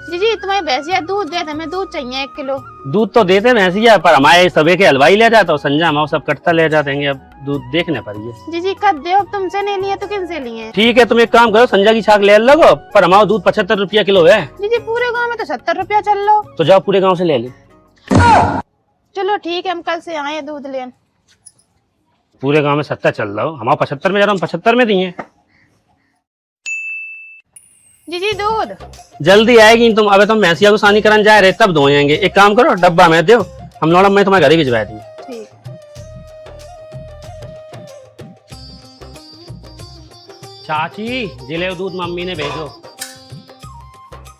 जी तुम्हारी भैंसिया दूध दे, हमें दूध चाहिए 1 किलो। दूध तो देते भैंसिया, पर हमारे सभी के हलवाई ले जाता और संजय हम सब कटता ले जाते हैं। अब दूध देखने पर ये जी कब दे, तुमसे नहीं लिए तो किनसे लिए? ठीक है, तुम एक काम करो, संजय की छाक ले लगो, पर हमारा दूध 75 रुपया किलो है। जी पूरे गांव में तो 70 रुपया चल लो। तो जाओ पूरे गांव से ले ली। चलो ठीक है, हम कल से आए दूध लेन। पूरे गांव में 70 चल रहा हो, हमारा 75 में जा रहा, हम 75 में दिए। जी दूध जल्दी आएगी तुम। अबे तुम भैंसिया को सानी कराने जा रहे तब धोएंगे। एक काम करो, डब्बा में दो, हम लौड़ा में तुम्हारे घर ही भिजवा देंगे। ठीक। चाची जिले दूध मम्मी ने भेजो।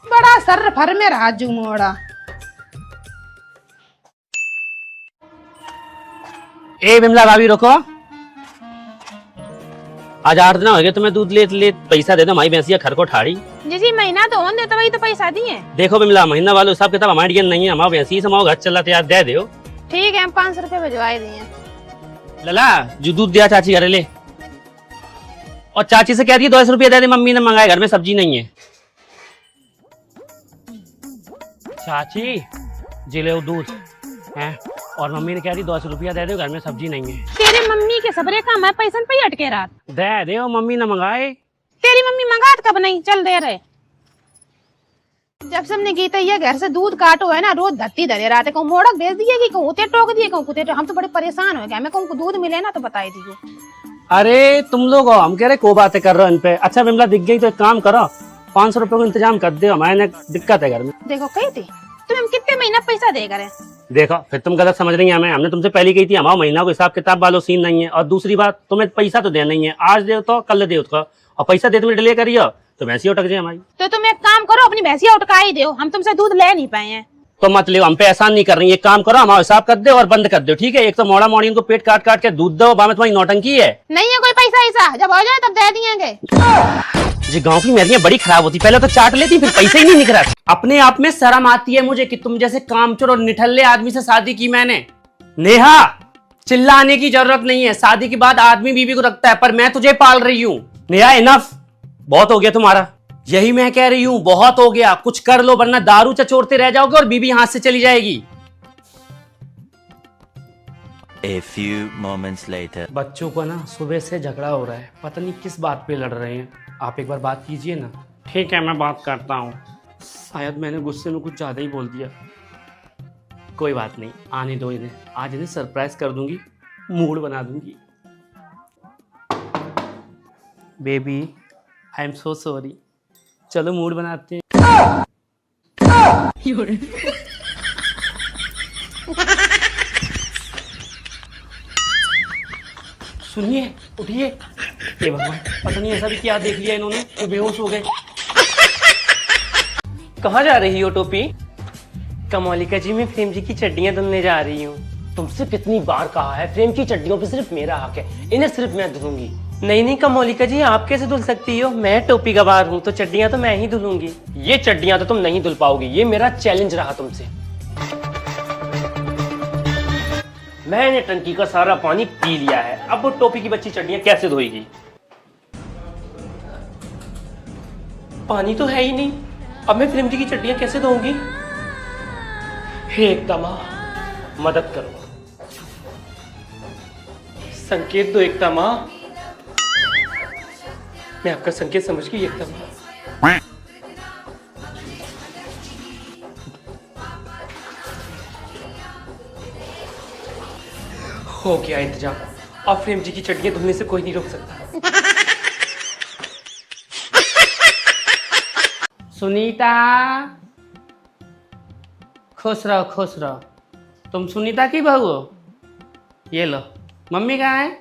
बड़ा सर फर में राजू मोड़ा। ए बिमला भाभी रुको, आज 8 दिन हो गए तुम्हें दूध ले पैसा दे दो, हमारी भैंसिया घर को ठाड़ी। जी महीना तो होने तो वही तो पैसा दिए। देखो बिमला, महीना वालों हिसाब किताब हमारे लिए नहीं है, हमारा भैंसी से हमारा घर चल रहा था यार, दे दो। ठीक है, हम 500 रुपए भिजवाए दिए। लला जो दूध दिया चाची घर ले, और चाची से कह दिए 200 रुपया दे दे, मम्मी ने मंगाया, घर में सब्जी नहीं है। चाची जिले दूध है, और मम्मी ने कह दी 200 रुपया दे दो, घर में सब्जी नहीं है। तेरी मम्मी के सबरे का मैं पैसा पे अटके रात दे दे, मम्मी ने मंगाए। तेरी मम्मी मंगात कब नहीं, चल दे रहे। जब से हमने गीता ये घर से दूध काटो है ना, रोज धत्ती धरे रहते, कहूँ मोड़क भेज दिए कि कहूँ उते टोक दिए, कहूँ कुते, हम तो बड़े परेशान हो गए। हमें कहूँ दूध मिले ना तो बताई दीजिए। अरे तुम लोग हो, हम कह रहे को बातें कर रहे हो इन पे। अच्छा बिमला दिख गई तो एक काम करो, 500 रुपए को इंतजाम कर दो, हमारे दिक्कत है घर में। देखो कही थी तुम कितने महीना पैसा दे करे। देखो फिर तुम गलत समझ रही हैं हमें, हमने तुमसे पहले कही थी हमारा महीना को हिसाब किताब वालों सीन नहीं है। और दूसरी बात, तुम्हें पैसा तो देना ही है, आज दे तो कल दे उसका, और पैसा देते में डिले करियो तो भैंसी उठक जाए हमारी। तो तुम एक काम करो, अपनी भैंसिया उठका ही दो, हम तुमसे दूध ले नहीं पाए हैं। तो मत लो, हम पे एहसान नहीं कर रही, एक काम करो, हमारा हिसाब कर दो और बंद कर दो, ठीक है। एक तो मोड़ा मोड़ी उनको पेट काट काट के दूध दो, में तुम्हारी नौटंकी है। नहीं है कोई पैसा ऐसा, जब हो जाए तब दे दिएंगे। जी गांव की मेरियां बड़ी खराब होती, पहले तो चाट लेती फिर पैसे ही नहीं निकला। अपने आप में शर्म आती है मुझे कि तुम जैसे कामचोर और निठल्ले आदमी से शादी की मैंने। नेहा चिल्लाने की जरूरत नहीं है, शादी के बाद आदमी बीवी को रखता है, पर मैं तुझे पाल रही हूँ। नेहा इनफ, बहुत हो गया तुम्हारा। यही मैं कह रही हूँ, बहुत हो गया, कुछ कर लो वरना दारू चचोड़ते रह जाओगे और बीवी हाथ से चली जाएगी। A few moments later. बच्चों को ना सुबह से झगड़ा हो रहा है, पता नहीं किस बात पे लड़ रहे हैं। आप एक बार बात कीजिए ना। ठीक है मैं बात करता हूँ। शायद मैंने गुस्से में कुछ ज्यादा ही बोल दिया। कोई बात नहीं, आने दो इन्हें, आज इन्हें सरप्राइज कर दूंगी, मूड बना दूंगी। Baby I am so sorry, चलो मूड बनाते हैं। सुनिए उठिए। हे भगवान, पता नहीं ऐसा भी क्या देख लिया इन्होंने, तो बेहोश हो गए। कहाँ जा रही हो टोपी? कमोलिका जी, मैं प्रेम जी की चड्डियां धुलने जा रही हूँ। तुमसे कितनी बार कहा है, प्रेम की चड्डियों पे सिर्फ मेरा हक है, इन्हें सिर्फ मैं धुलूंगी। नहीं नहीं कमोलिका जी, आप कैसे धुल सकती हो? मैं टोपी गवार हूँ, तो चड्डियां तो मैं ही धुलूंगी। ये चड्डियां तो तुम नहीं धुल पाओगी, ये मेरा चैलेंज रहा तुमसे। मैंने टंकी का सारा पानी पी लिया है, अब वो टोपी की बच्ची चड्डियां कैसे धोएगी? पानी तो है ही नहीं, अब मैं प्रेम जी की चड्डियां कैसे धोऊंगी? हे एकदमा मदद करो, संकेत दो एकता माँ। मैं आपका संकेत समझ गई एकता माँ। हो गया इंतजाम, अब प्रेम जी की चड्डियां धुलने से कोई नहीं रोक सकता। सुनीता, खुश रहो खुश रहो। तुम सुनीता की बहू हो? ये लो, मम्मी कहाँ है?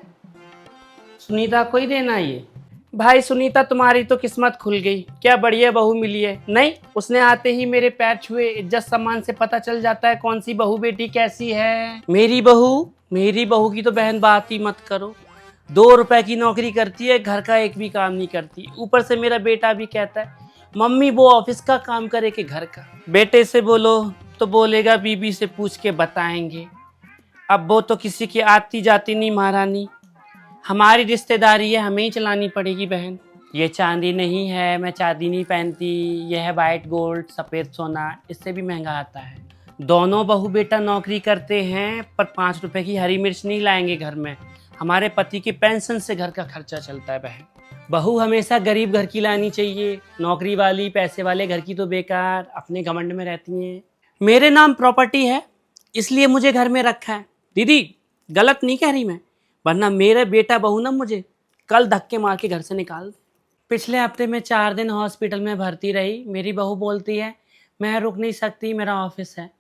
सुनीता को ही देना ये। भाई सुनीता तुम्हारी तो किस्मत खुल गई, क्या बढ़िया बहू मिली है। नहीं, उसने आते ही मेरे पैर छुए, इज्जत सम्मान से पता चल जाता है कौन सी बहू बेटी कैसी है। मेरी बहू की तो बहन बात ही मत करो। 2 रुपए की नौकरी करती है, घर का एक भी काम नहीं करती। ऊपर से मेरा बेटा भी कहता है मम्मी वो ऑफिस का काम करे कि घर का। बेटे से बोलो तो बोलेगा बीबी से पूछ के बताएंगे। अब वो तो किसी की आती जाती नहीं महारानी, हमारी रिश्तेदारी है, हमें ही चलानी पड़ेगी बहन। ये चांदी नहीं है, मैं चांदी नहीं पहनती। यह है वाइट गोल्ड, सफ़ेद सोना, इससे भी महंगा आता है। दोनों बहू बेटा नौकरी करते हैं, पर 5 रुपए की हरी मिर्च नहीं लाएंगे घर में। हमारे पति की पेंशन से घर का खर्चा चलता है बहन। बहू हमेशा गरीब घर की लानी चाहिए, नौकरी वाली पैसे वाले घर की तो बेकार, अपने घमंड में रहती हैं। मेरे नाम प्रॉपर्टी है, इसलिए मुझे घर में रखा है। दीदी गलत नहीं कह रही मैं, वरना मेरे बेटा बहू ना मुझे कल धक्के मार के घर से निकाल दे। पिछले हफ्ते में 4 दिन हॉस्पिटल में भर्ती रही। मेरी बहू बोलती है मैं रुक नहीं सकती, मेरा ऑफिस है।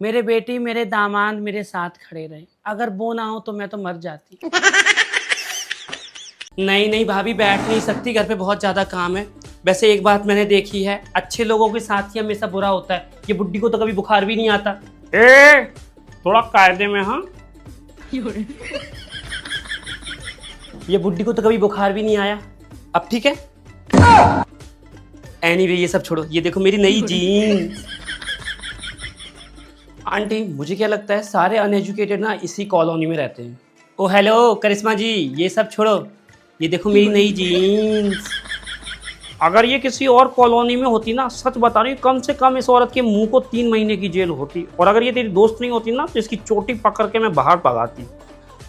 मेरे बेटी मेरे दामाद मेरे साथ खड़े रहे, अगर वो ना हो तो मैं तो मर जाती। नहीं नहीं भाभी, बैठ नहीं सकती, घर पे बहुत ज़्यादा काम है। वैसे एक बात मैंने देखी है, अच्छे लोगों के साथ ही हमेशा बुरा होता है। ये बुड्ढी को तो कभी बुखार भी नहीं आता। थोड़ा कायदे में। हाँ, ये बुड्ढी को तो कभी बुखार भी नहीं आया। अब ठीक है। एनीवे ये सब छोड़ो, ये देखो मेरी नई जीन्स। आंटी मुझे क्या लगता है सारे अनएजुकेटेड ना इसी कॉलोनी में रहते हैं। ओ हेलो करिश्मा जी, ये सब छोड़ो, ये देखो मेरी नई जीन्स। अगर ये किसी और कॉलोनी में होती ना, सच बता रही हूँ, कम से कम इस औरत के मुंह को 3 महीने की जेल होती। और अगर ये तेरी दोस्त नहीं होती ना, तो इसकी चोटी पकड़ के मैं बाहर भगाती।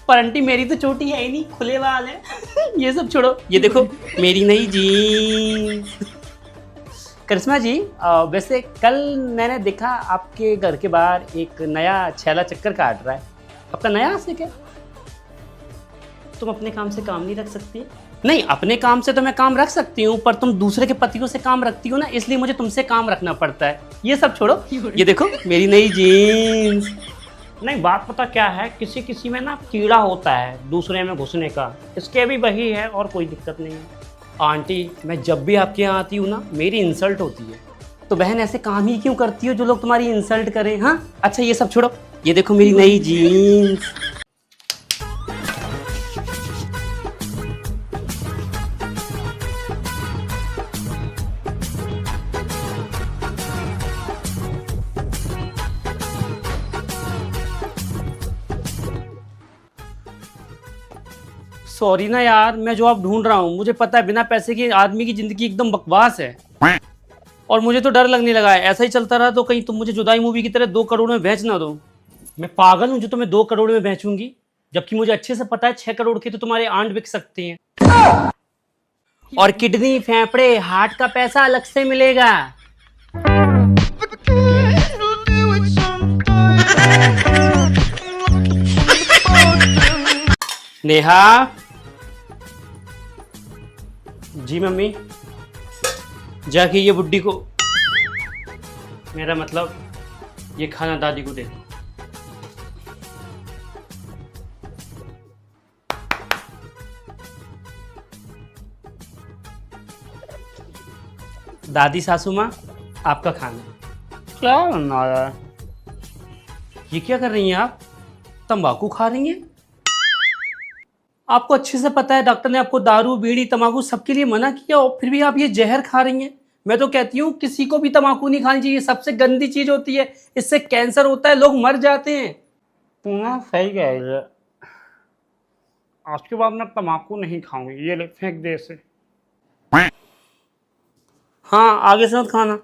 पर आंटी मेरी तो चोटी है ही नहीं, खुले बाल है। ये सब छोड़ो, ये देखो मेरी नई जीन्स। करिश्मा जी, वैसे कल मैंने देखा आपके घर के बाहर एक नया छैला चक्कर काट रहा है। आपका नया आशिक है? तुम अपने काम से काम नहीं रख सकती? नहीं, अपने काम से तो मैं काम रख सकती हूँ, पर तुम दूसरे के पतियों से काम रखती हो ना, इसलिए मुझे तुमसे काम रखना पड़ता है। ये सब छोड़ो, ये देखो मेरी नई जीन्स। नहीं, बात पता क्या है, किसी किसी में ना कीड़ा होता है दूसरे में घुसने का, इसके भी वही है और कोई दिक्कत नहीं है। आंटी मैं जब भी आपके यहाँ आती हूँ ना, मेरी इंसल्ट होती है। तो बहन ऐसे काम ही क्यों करती हो जो लोग तुम्हारी इंसल्ट करें? हाँ अच्छा, ये सब छोड़ो, ये देखो मेरी नई जीन्स। सॉरी ना यार, मैं जॉब ढूंढ रहा हूँ। मुझे पता है बिना पैसे के आदमी की जिंदगी एकदम बकवास है, और मुझे तो डर लगने लगा है ऐसा ही चलता रहा तो कहीं तुम मुझे जुदाई मूवी की तरह 2 करोड़ में बेच ना दो। मैं पागल हूँ जो तुम्हें 2 करोड़ में बेचूंगी, जबकि मुझे अच्छे से पता है 6 करोड़ के तो तुम्हारे आंट बिक सकते हैं। और किडनी, फेफड़े, हार्ट का पैसा अलग से मिलेगा। नेहा जी, मम्मी जाके ये बुड्ढी को, मेरा मतलब ये खाना दादी को दे दो। दादी सासू माँ, आपका खाना। क्या बना रहा है? ये क्या कर रही हैं आप? तंबाकू खा रही हैं? आपको अच्छे से पता है डॉक्टर ने आपको दारू, बीड़ी, तंबाकू सबके लिए मना किया, और फिर भी आप ये जहर खा रही हैं। मैं तो कहती हूँ किसी को भी तंबाकू नहीं खानी चाहिए, सबसे गंदी चीज होती है, इससे कैंसर होता है, लोग मर जाते हैं। तुम सही कह रही है, आज के बाद मैं तंबाकू नहीं खाऊंगी। ये ले फेंक दे इसे। हाँ आगे से मत खाना।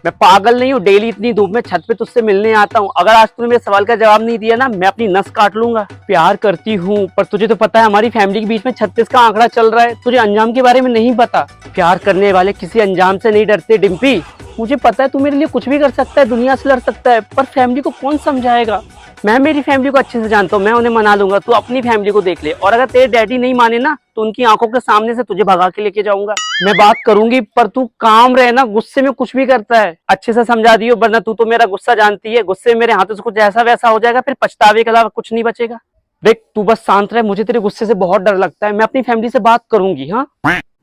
मैं पागल नहीं हूँ, डेली इतनी धूप में छत पे तुझसे मिलने आता हूँ। अगर आज तूने मेरे सवाल का जवाब नहीं दिया ना, मैं अपनी नस काट लूंगा। प्यार करती हूँ, पर तुझे तो पता है हमारी फैमिली के बीच में 36 का आंकड़ा चल रहा है। तुझे अंजाम के बारे में नहीं पता। प्यार करने वाले किसी अंजाम से नहीं डरते डिम्पी। मुझे पता है तू मेरे लिए कुछ भी कर सकता है, दुनिया से लड़ सकता है, पर फैमिली को कौन समझाएगा? मैं मेरी फैमिली को अच्छे से जानता हूँ, मैं उन्हें मना लूंगा। तू अपनी फैमिली को देख ले, और अगर तेरे डैडी नहीं माने ना, तो उनकी आंखों के सामने से तुझे भगा के लेके जाऊंगा। मैं बात करूंगी, पर तू काम रहे ना, गुस्से में कुछ भी करता है अच्छे से समझा दियो, वरना तू तो मेरा गुस्सा जानती है। गुस्से में मेरे हाथों से कुछ ऐसा वैसा हो जाएगा, फिर पछतावे के अलावा कुछ नहीं बचेगा। देख तू बस शांत रहे, मुझे तेरे गुस्से से बहुत डर लगता है। मैं अपनी फैमिली से बात करूंगी। हाँ,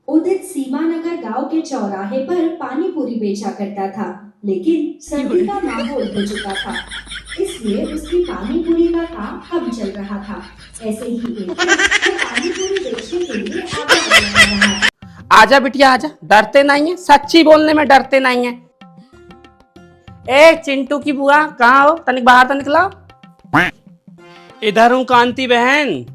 उदित सीमानगर गांव के चौराहे पर पानी पूरी बेचा करता था, लेकिन सर्दी का माहौल हो चुका था, इसलिए उसकी पानी पूरी का काम कम चल रहा था। ऐसे ही एक दिन वो पानी पूरी बेचने के लिए आगे बढ़ रहा था। आजा बिटिया आजा, डरते नहीं है, सच्ची बोलने में डरते नहीं है। ए चिंटू की बुआ कहाँ हो? तनिक बाहर तो निकला। इधर हूँ कांति बहन।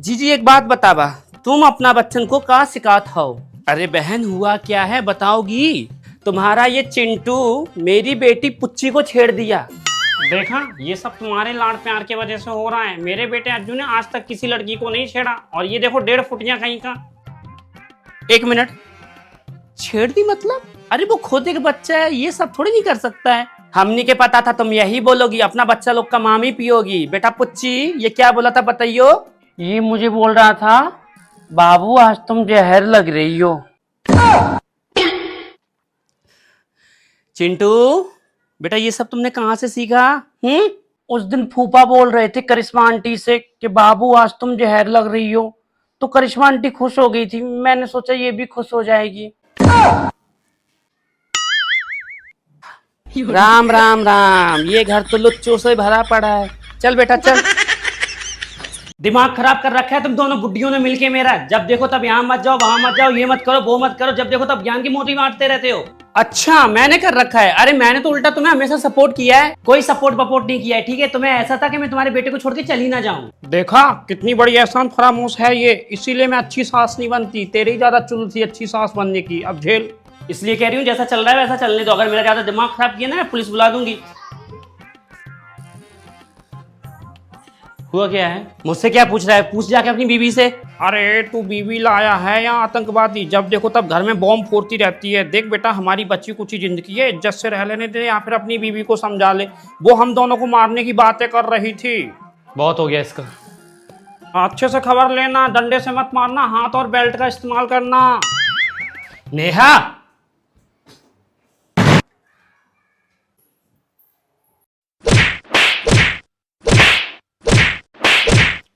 जी जी, एक बात बतावा, तुम अपना बच्चन को का सिखात हो? अरे बहन हुआ क्या है बताओगी? तुम्हारा ये चिंटू मेरी बेटी पुच्ची को छेड़ दिया। देखा, ये सब तुम्हारे लाड़ प्यार की वजह से हो रहा है। मेरे बेटे अज्जू ने आज तक किसी लड़की को नहीं छेड़ा, और ये देखो 1.5 फुटियां कहीं का। 1 मिनट, छेड़ दी मतलब? अरे वो खुद एक बच्चा है, ये सब थोड़ी नहीं कर सकता है। हमने के पता था तुम यही बोलोगी, अपना बच्चा लोग का मामी पियोगी। बेटा पुच्ची, ये क्या बोला था बताइयो? ये मुझे बोल रहा था, बाबू आज तुम जहर लग रही हो। चिंटू बेटा, ये सब तुमने कहाँ से सीखा? उस दिन फूफा बोल रहे थे करिश्मा आंटी से कि बाबू आज तुम जहर लग रही हो, तो करिश्मा आंटी खुश हो गई थी। मैंने सोचा ये भी खुश हो जाएगी। राम राम राम, ये घर तो लुच्चों से भरा पड़ा है। चल बेटा चल। दिमाग खराब कर रखा है तुम दोनों बुड्ढियों ने मिलके मेरा। जब देखो तब यहाँ मत जाओ, वहां मत जाओ, ये मत करो, वो मत करो। जब देखो तब ज्ञान की मोटी बांटते रहते हो। अच्छा, मैंने कर रखा है? अरे मैंने तो उल्टा तुम्हें हमेशा सपोर्ट किया है। कोई सपोर्ट बपोर्ट नहीं किया है, ठीक है? तुम्हें ऐसा था कि मैं तुम्हारे बेटे को छोड़ के चल ही ना जाऊं। देखा कितनी बड़ी एहसान फरामोश है ये, इसीलिए मैं अच्छी सास नहीं बनती। तेरी ज्यादा चुल थी अच्छी सास बनने की, अब झेल। इसलिए कह रही हूँ जैसा चल रहा है वैसा चलने दो। अगर मेरा ज्यादा दिमाग खराब किया ना, मैं पुलिस बुला दूंगी। हुआ क्या है? मुझसे क्या पूछ रहा है? पूछ जाके अपनी बीवी से। अरे तू बीवी लाया है या आतंकवादी? जब देखो तब घर में बॉम्ब फोड़ती रहती है। देख बेटा, हमारी बच्ची कुछ ही जिंदगी है, इज्जत से रह लेने दे, या फिर अपनी बीवी को समझा ले। वो हम दोनों को मारने की बातें कर रही थी। बहुत हो गया इसका। अच्छे से खबर लेना, डंडे से मत मारना, हाथ और बेल्ट का इस्तेमाल करना। नेहा,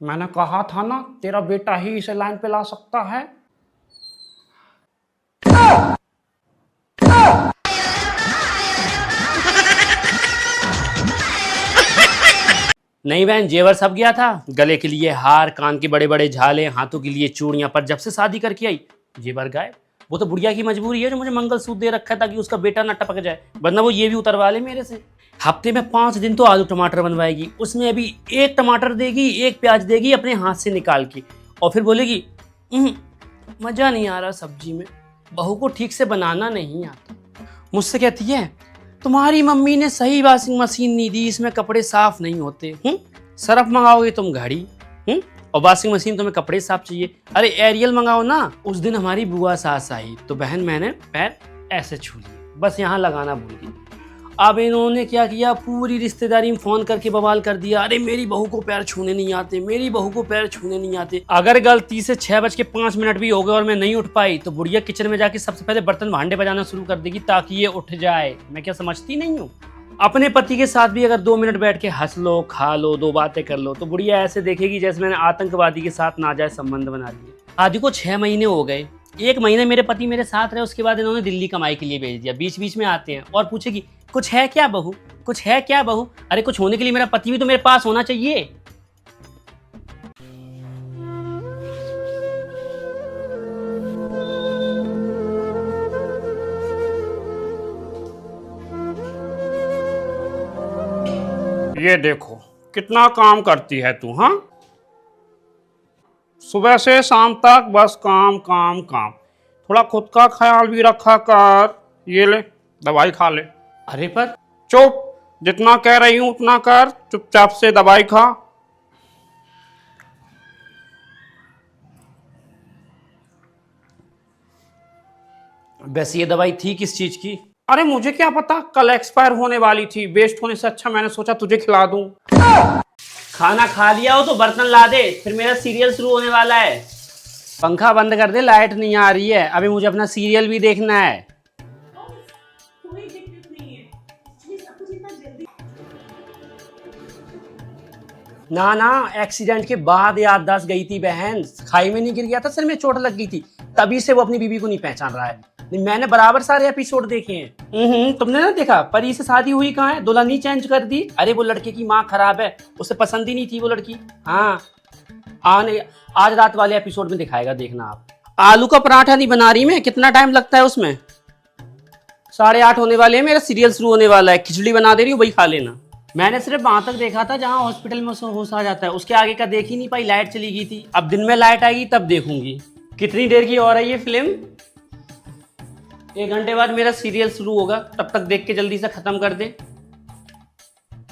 मैंने कहा था ना, तेरा बेटा ही इसे लाइन पे ला सकता है। नहीं बहन, जेवर सब गया था। गले के लिए हार, कान के बड़े बड़े झाले, हाथों के लिए चूड़ियां, पर जब से शादी करके आई जेवर गायब। वो तो बुढ़िया की मजबूरी है जो मुझे मंगलसूत्र दे रखा है ताकि उसका बेटा ना टपक जाए, वरना वो ये भी उतरवा ले मेरे से। हफ्ते में 5 दिन तो आलू टमाटर बनवाएगी, उसमें अभी 1 टमाटर देगी, 1 प्याज देगी अपने हाथ से निकाल के, और फिर बोलेगी मजा नहीं आ रहा सब्जी में, बहू को ठीक से बनाना नहीं आता। मुझसे कहती है तुम्हारी मम्मी ने सही वॉशिंग मशीन नहीं दी, इसमें कपड़े साफ नहीं होते। सरफ मंगाओगे तुम घड़ी, और वॉशिंग मशीन तुम्हें कपड़े साफ चाहिए। अरे एरियल मंगाओ ना। उस दिन हमारी बुआ सास आई तो बहन मैंने पैर ऐसे छू लिए, बस यहाँ लगाना भूल गई। अब इन्होंने क्या किया, पूरी रिश्तेदारी में फोन करके बवाल कर दिया, अरे मेरी बहू को पैर छूने नहीं आते, मेरी बहू को पैर छूने नहीं आते। अगर गलती से 6:05 भी हो गए और मैं नहीं उठ पाई तो बुढ़िया किचन में जाके सबसे पहले बर्तन भांडे बजाना शुरू कर देगी ताकि ये उठ जाए। मैं क्या समझती नहीं हूँ? अपने पति के साथ भी अगर 2 मिनट बैठ के हंस लो, खा लो, 2 बातें कर लो तो बुढ़िया ऐसे देखेगी जैसे मैंने आतंकवादी के साथ नाजायज संबंध बना लिए। आदि को 6 महीने हो गए, 1 महीने मेरे पति मेरे साथ रहे, उसके बाद इन्होंने दिल्ली कमाई के लिए भेज दिया। बीच बीच में आते हैं और पूछेगी कुछ है क्या बहू, कुछ है क्या बहू? अरे कुछ होने के लिए मेरा पति भी तो मेरे पास होना चाहिए। ये देखो कितना काम करती है तू। हाँ, सुबह से शाम तक बस काम काम काम। थोड़ा खुद का ख्याल भी रखा कर। ये ले दवाई खा ले। अरे पर चुप, जितना कह रही हूं उतना कर, चुपचाप से दवाई खा। वैसे ये दवाई थी किस चीज की? अरे मुझे क्या पता, कल एक्सपायर होने वाली थी, वेस्ट होने से अच्छा मैंने सोचा तुझे खिला दूं। खाना खा लिया हो तो बर्तन ला दे, फिर मेरा सीरियल शुरू होने वाला है। पंखा बंद कर दे, लाइट नहीं आ रही है, अभी मुझे अपना सीरियल भी देखना है। ना ना, एक्सीडेंट के बाद याददाश्त गई थी बहन, खाई में नहीं गिर गया था, सिर में चोट लग गई थी, तभी से वो अपनी बीवी को नहीं पहचान रहा है। मैंने बराबर सारे एपिसोड देखे हैं। तुमने ना देखा परी से शादी हुई कहाँ है, दुल्हन ही चेंज कर दी। अरे वो लड़के की माँ खराब है, उसे पसंद ही नहीं थी वो लड़की। हाँ, आज रात वाले एपिसोड में दिखाएगा, देखना आप। आलू का पराठा नहीं बना रही मैं, कितना टाइम लगता है उसमें? 8:30 होने वाले हैं, मेरा सीरियल शुरू होने वाला है। खिचड़ी बना दे रही हूँ, वही खा लेना। मैंने सिर्फ वहां तक देखा था जहां हॉस्पिटल में उसे होश आ जाता है, उसके आगे का देख ही नहीं पाई, लाइट चली गई थी। अब दिन में लाइट आएगी तब देखूंगी। कितनी देर की और है ये फिल्म? 1 घंटे बाद मेरा सीरियल शुरू होगा, तब तक देख के जल्दी से खत्म कर दे।